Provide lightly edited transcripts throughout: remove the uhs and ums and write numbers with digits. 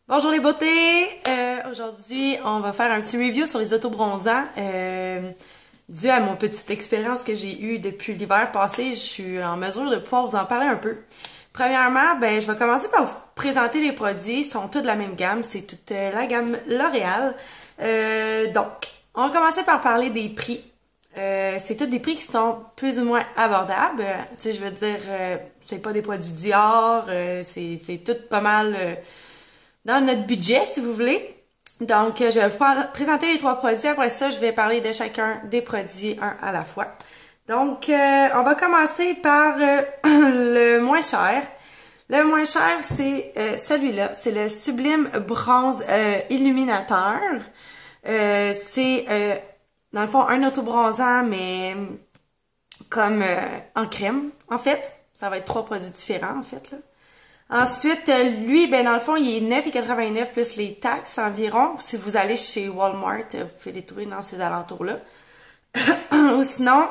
Bonjour les beautés! Aujourd'hui, on va faire un petit review sur les autobronzants. Dû à mon petite expérience que j'ai eue depuis l'hiver passé, je suis en mesure de pouvoir vous en parler un peu. Premièrement, je vais commencer par vous présenter les produits. Ils sont tous de la même gamme. C'est toute la gamme L'Oréal. Donc, on va commencer par parler des prix. C'est tous des prix qui sont plus ou moins abordables. Tu sais, je veux dire, c'est pas des produits Dior. C'est tout pas mal dans notre budget, si vous voulez. Donc, je vais vous présenter les trois produits. Après ça, je vais parler de chacun des produits, un à la fois. Donc, on va commencer par le moins cher. Le moins cher, c'est celui-là. C'est le Sublime Bronze Illuminateur. C'est, dans le fond, un autobronzant, mais comme en crème, en fait. Ça va être trois produits différents, en fait, là. Ensuite, lui, dans le fond, il est 9,89 plus les taxes environ. Si vous allez chez Walmart, vous pouvez les trouver dans ces alentours-là. Ou sinon,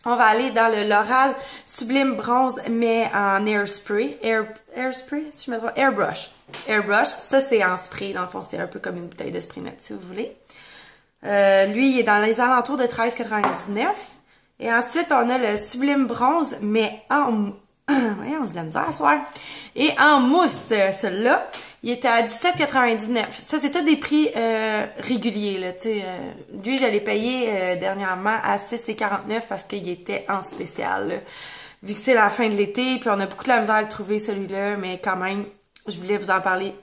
on va aller dans le L'Oréal Sublime Bronze, mais en Airspray. Airspray, si je me trompe. Airbrush. Airbrush, ça c'est en spray. Dans le fond, c'est un peu comme une bouteille de spray net, si vous voulez. Lui, il est dans les alentours de 13,99. Et ensuite, on a le Sublime Bronze, mais en... Voyons, j'ai de la misère ce soir. Et en mousse, celui-là, il était à 17,99. Ça, c'est tous des prix réguliers, là, tu sais. Lui, je l'ai payé dernièrement à 6,49 parce qu'il était en spécial, là. Vu que c'est la fin de l'été, puis on a beaucoup de la misère à le trouver, celui-là, mais quand même, je voulais vous en parler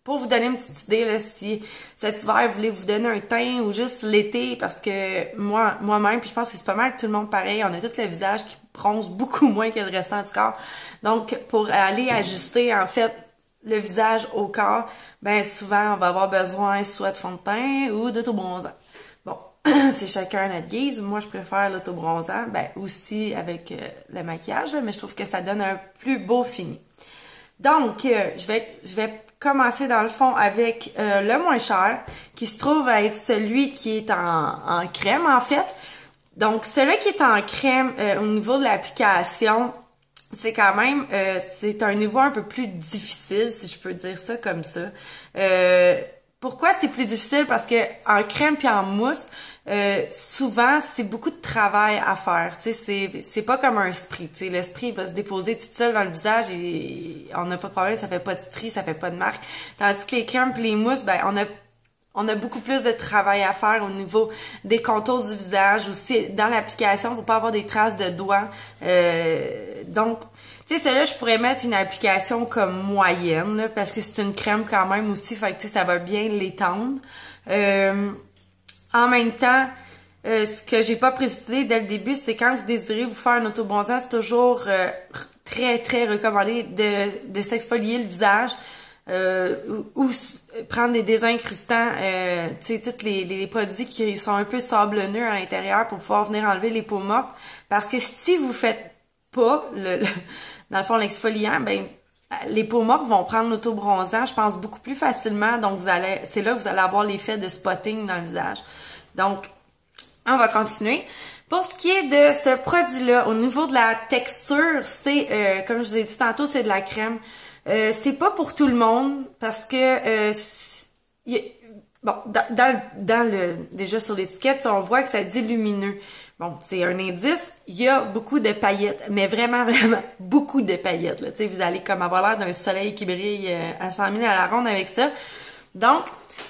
pour vous donner une petite idée, là, si cet hiver, vous voulez vous donner un teint ou juste l'été, parce que moi-même, puis je pense que c'est pas mal tout le monde pareil, on a tout le visage qui bronze beaucoup moins que le restant du corps. Donc, pour aller ajuster, en fait, le visage au corps, souvent, on va avoir besoin soit de fond de teint ou d'autobronzant. Bon, c'est chacun à notre guise. Moi, je préfère l'autobronzant, aussi avec le maquillage, mais je trouve que ça donne un plus beau fini. Donc, je vais commencer dans le fond avec le moins cher, qui se trouve à être celui qui est en crème, en fait. Donc, celui qui est en crème, au niveau de l'application, c'est quand même, c'est un niveau un peu plus difficile, si je peux dire ça comme ça. Pourquoi c'est plus difficile? Parce que en crème puis en mousse, souvent, c'est beaucoup de travail à faire. Tu sais, c'est pas comme un spray. Tu sais, le spray, il va se déposer tout seul dans le visage et on n'a pas de problème, ça fait pas de stries, ça fait pas de marque. Tandis que les crèmes puis les mousses, on a beaucoup plus de travail à faire au niveau des contours du visage, aussi dans l'application pour pas avoir des traces de doigts. Donc, tu sais, celui-là, je pourrais mettre une application comme moyenne, là, parce que c'est une crème quand même aussi, fait que tu sais, ça va bien l'étendre. En même temps, ce que j'ai pas précisé dès le début, c'est quand vous désirez vous faire un autobronzant, c'est toujours très, très recommandé de s'exfolier le visage. Ou prendre des désincrustants, tu sais, tous les produits qui sont un peu sablonneux à l'intérieur pour pouvoir venir enlever les peaux mortes. Parce que si vous faites pas, dans le fond, l'exfoliant, les peaux mortes vont prendre l'autobronzant, je pense, beaucoup plus facilement. Donc, c'est là que vous allez avoir l'effet de spotting dans le visage. Donc, on va continuer. Pour ce qui est de ce produit-là, au niveau de la texture, c'est, comme je vous ai dit tantôt, c'est de la crème. C'est pas pour tout le monde parce que déjà sur l'étiquette, on voit que ça dit lumineux. Bon, c'est un indice, il y a beaucoup de paillettes, mais vraiment, vraiment beaucoup de paillettes. Là. Tu sais, vous allez comme avoir l'air d'un soleil qui brille à 100 000 à la ronde avec ça. Donc,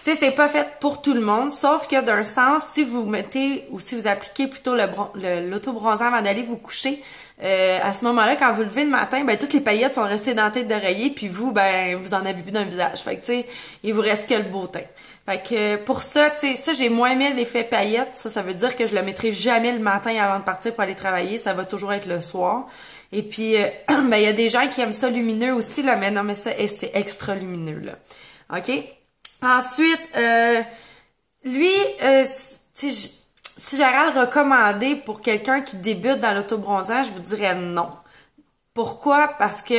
tu sais, c'est pas fait pour tout le monde, sauf que d'un sens, si vous mettez ou si vous appliquez plutôt l'autobronzant avant d'aller vous coucher, à ce moment-là, quand vous levez le matin, toutes les paillettes sont restées dans la tête d'oreiller, puis vous, vous en avez plus dans le visage. Fait que, tu sais, il vous reste que le beau teint. Fait que, pour ça, tu sais, ça, j'ai moins aimé l'effet paillettes. Ça veut dire que je le mettrai jamais le matin avant de partir pour aller travailler. Ça va toujours être le soir. Et puis, il y a des gens qui aiment ça lumineux aussi, là, mais non, mais ça, c'est extra lumineux, là. OK? Ensuite, lui, si j'aurais à le recommander pour quelqu'un qui débute dans l'autobronzant, je vous dirais non. Pourquoi? Parce que,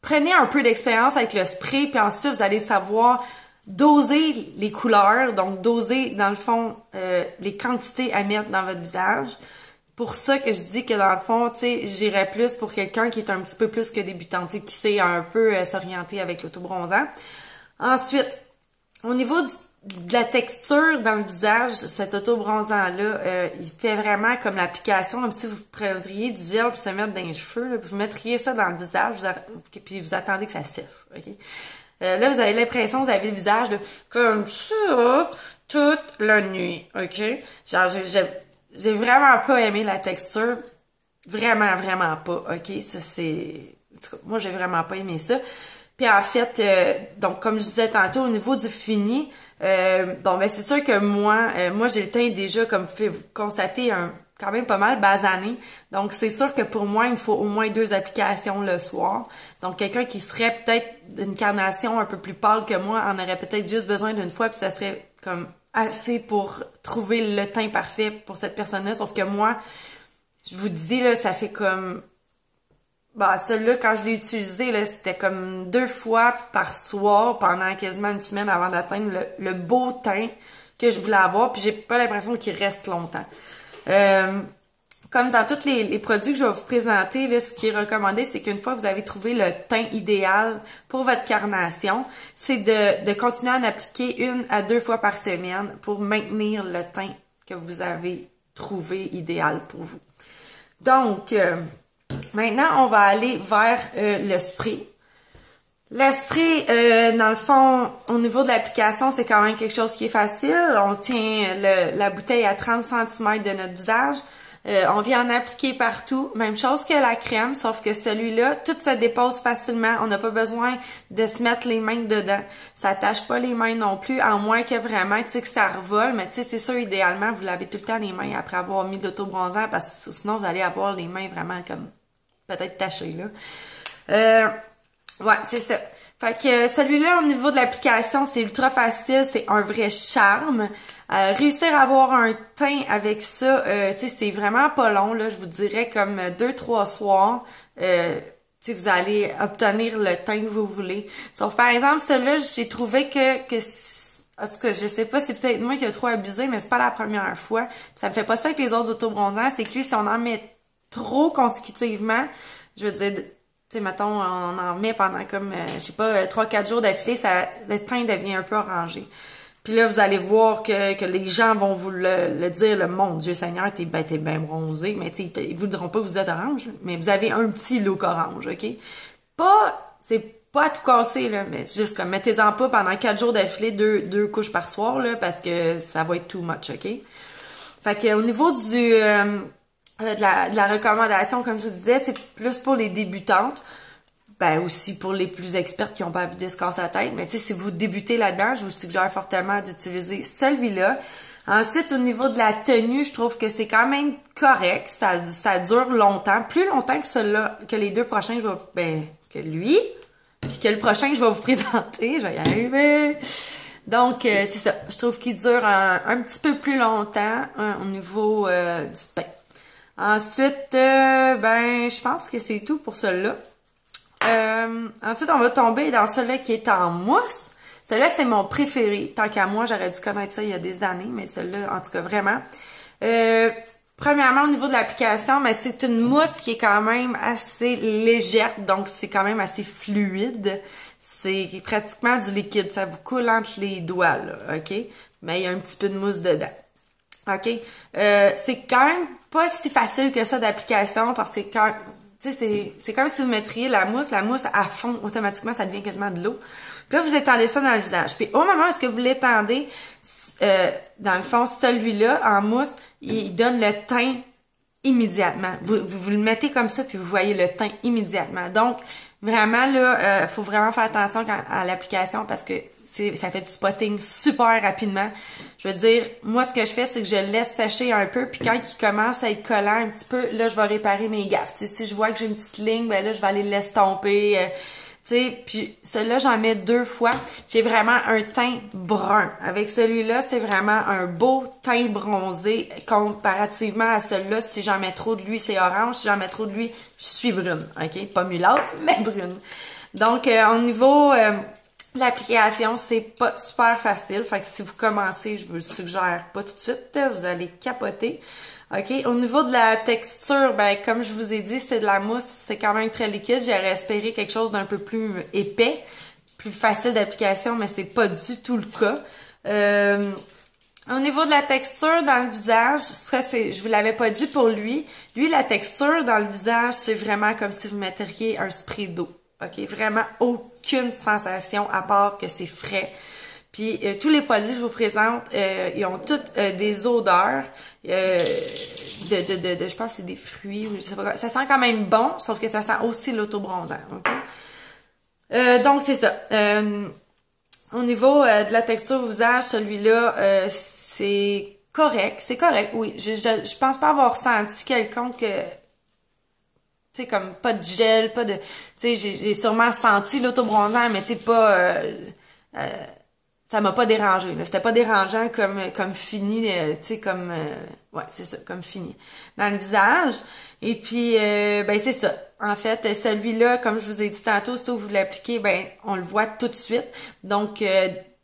prenez un peu d'expérience avec le spray, puis ensuite, vous allez savoir doser les couleurs, donc doser, dans le fond, les quantités à mettre dans votre visage. pour ça que je dis que dans le fond, tu sais, j'irais plus pour quelqu'un qui est un petit peu plus que débutant, tu sais, qui sait un peu s'orienter avec l'autobronzant. Ensuite, au niveau de la texture dans le visage, cet autobronzant-là, il fait vraiment comme l'application, comme si vous prendriez du gel pour se mettre dans les cheveux, là, puis vous mettriez ça dans le visage, puis vous attendez que ça sèche, ok? Là, vous avez l'impression que vous avez le visage là, comme ça toute la nuit, ok? Genre, j'ai vraiment pas aimé la texture. Vraiment, vraiment pas, ok? Ça, c'est... En tout cas, moi, j'ai vraiment pas aimé ça. Puis en fait, donc, comme je disais tantôt, au niveau du fini, bon, ben c'est sûr que moi j'ai le teint déjà, comme vous pouvez constater, quand même pas mal basané. Donc, c'est sûr que pour moi, il me faut au moins 2 applications le soir. Donc, quelqu'un qui serait peut-être d'une carnation un peu plus pâle que moi en aurait peut-être juste besoin d'une fois, puis ça serait comme assez pour trouver le teint parfait pour cette personne-là. Sauf que moi, je vous dis, là, ça fait comme... Bah, celui-là, quand je l'ai utilisé, là, c'était comme 2 fois par soir pendant quasiment une semaine avant d'atteindre le beau teint que je voulais avoir, puis j'ai pas l'impression qu'il reste longtemps. Comme dans tous les produits que je vais vous présenter, là, ce qui est recommandé, c'est qu'une fois que vous avez trouvé le teint idéal pour votre carnation, c'est de continuer à en appliquer 1 à 2 fois par semaine pour maintenir le teint que vous avez trouvé idéal pour vous. Donc, maintenant, on va aller vers le spray. Le spray, dans le fond, au niveau de l'application, c'est quand même quelque chose qui est facile. On tient la bouteille à 30 cm de notre visage. On vient en appliquer partout. Même chose que la crème, sauf que celui-là, tout se dépose facilement. On n'a pas besoin de se mettre les mains dedans. Ça tâche pas les mains non plus, à moins que vraiment, tu sais, que ça revole. Mais tu sais, c'est sûr, idéalement, vous lavez tout le temps les mains après avoir mis de l'autobronzant, parce que sinon, vous allez avoir les mains vraiment comme peut-être tachées, là. Ouais, c'est ça. Fait que celui-là, au niveau de l'application, c'est ultra facile, c'est un vrai charme. Réussir à avoir un teint avec ça, tu sais, c'est vraiment pas long, là, je vous dirais comme 2-3 soirs, tu sais, vous allez obtenir le teint que vous voulez. Sauf par exemple, celui-là, j'ai trouvé que en tout cas, je sais pas, c'est peut-être moi qui ai trop abusé, mais c'est pas la première fois. Ça me fait pas ça avec les autres autobronzants, c'est que lui, si on en met trop consécutivement, je veux dire, tu sais, mettons, on en met pendant comme, je sais pas, 3-4 jours d'affilée, le teint devient un peu orangé. Puis là, vous allez voir que les gens vont vous le dire, le mon Dieu Seigneur, t'es bien bronzé, mais tu sais, ils vous diront pas que vous êtes orange, là, mais vous avez un petit look orange, ok? C'est pas à tout casser, là, mais juste comme, mettez-en pas pendant 4 jours d'affilée, deux couches par soir, là, parce que ça va être too much, ok? Fait que, au niveau de la recommandation, comme je vous disais, c'est plus pour les débutantes. Ben aussi pour les plus expertes qui n'ont pas envie de se casser la tête. Mais tu sais, si vous débutez là-dedans, je vous suggère fortement d'utiliser celui-là. Ensuite, au niveau de la tenue, je trouve que c'est quand même correct. Ça dure longtemps. Plus longtemps que celui-là, que les 2 prochains, que lui, puis que le prochain que je vais vous présenter. Je vais y arriver. Donc, c'est ça. Je trouve qu'il dure un petit peu plus longtemps au niveau du teint. Ensuite, je pense que c'est tout pour celui-là. Ensuite, on va tomber dans celui-là qui est en mousse. Celui-là, c'est mon préféré. Tant qu'à moi, j'aurais dû connaître ça il y a des années, mais celui-là, en tout cas, vraiment. Premièrement, au niveau de l'application, mais c'est une mousse qui est quand même assez légère, donc c'est quand même assez fluide. C'est pratiquement du liquide. Ça vous coule entre les doigts, là, OK? Mais il y a un petit peu de mousse dedans. OK? C'est quand même pas si facile que ça d'application parce que quand... Tu sais, c'est comme si vous mettriez la mousse à fond, automatiquement, ça devient quasiment de l'eau. Puis là, vous étendez ça dans le visage. Puis au moment où vous l'étendez, dans le fond, celui-là, en mousse, il donne le teint immédiatement. Vous le mettez comme ça, puis vous voyez le teint immédiatement. Donc, vraiment, là, faut vraiment faire attention à l'application parce que ça fait du spotting super rapidement. Je veux dire, moi, ce que je fais, c'est que je le laisse sécher un peu, puis quand il commence à être collant un petit peu, là, je vais réparer mes gaffes. T'sais, si je vois que j'ai une petette ligne, ben là, je vais aller l'estomper. Tu sais, puis celui-là, j'en mets 2 fois. J'ai vraiment un teint brun. Avec celui-là, c'est vraiment un beau teint bronzé comparativement à celui-là. Si j'en mets trop de lui, c'est orange. Si j'en mets trop de lui, je suis brune. OK? Pas mulâtre, mais brune. Donc, au niveau... l'application, c'est pas super facile. Fait que si vous commencez, je vous le suggère pas tout de suite. Vous allez capoter. OK, au niveau de la texture, ben comme je vous ai dit, c'est de la mousse, c'est quand même très liquide. J'aurais espéré quelque chose d'un peu plus épais, plus facile d'application, mais c'est pas du tout le cas. Au niveau de la texture dans le visage, ça c'est, je vous l'avais pas dit pour lui. Lui, la texture dans le visage, c'est vraiment comme si vous metteriez un spray d'eau. OK, vraiment aucune sensation à part que c'est frais. Puis tous les produits que je vous présente, ils ont toutes des odeurs je pense que c'est des fruits ou je sais pas quoi. Ça sent quand même bon, sauf que ça sent aussi l'autobronzant. Okay? Donc c'est ça. Au niveau de la texture au visage, celui-là, c'est correct. C'est correct, oui. Je pense pas avoir senti quelconque tu sais, comme pas de gel, pas de... Tu sais, j'ai sûrement senti l'autobronzant, mais tu sais, pas... ça m'a pas dérangé. C'était pas dérangeant comme fini, tu sais, comme... ouais, c'est ça, comme fini. Dans le visage. Et puis, ben c'est ça. En fait, celui-là, comme je vous ai dit tantôt, aussitôt que vous l'appliquez, ben on le voit tout de suite. Donc, tu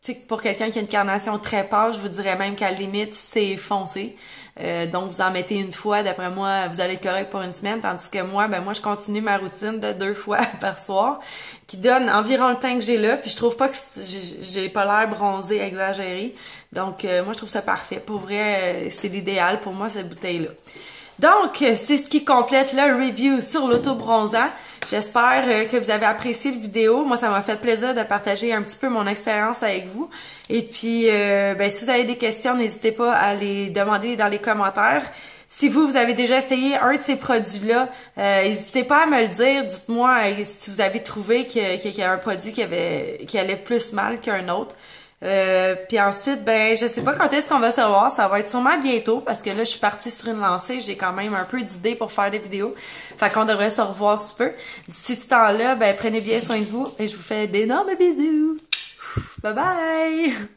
sais, pour quelqu'un qui a une carnation très pâle, je vous dirais même qu'à la limite, c'est foncé. Donc, vous en mettez une fois, d'après moi, vous allez être correct pour une semaine, tandis que moi, ben moi, je continue ma routine de 2 fois par soir, qui donne environ le temps que j'ai là, puis je trouve pas que j'ai pas l'air bronzé exagéré. Donc, moi, je trouve ça parfait. Pour vrai, c'est l'idéal pour moi, cette bouteille-là. Donc, c'est ce qui complète le review sur l'autobronzant. J'espère que vous avez apprécié la vidéo. Moi, ça m'a fait plaisir de partager un petit peu mon expérience avec vous. Et puis, ben, si vous avez des questions, n'hésitez pas à les demander dans les commentaires. Si vous avez déjà essayé un de ces produits-là, n'hésitez pas à me le dire. Dites-moi si vous avez trouvé qu'il y a un produit qui allait plus mal qu'un autre. Puis ensuite, ben, je sais pas quand est-ce qu'on va se revoir. Ça va être sûrement bientôt parce que là, je suis partie sur une lancée. J'ai quand même un peu d'idées pour faire des vidéos. Fait qu'on devrait se revoir sous peu. D'ici ce temps-là, ben, prenez bien soin de vous et je vous fais d'énormes bisous. Bye bye!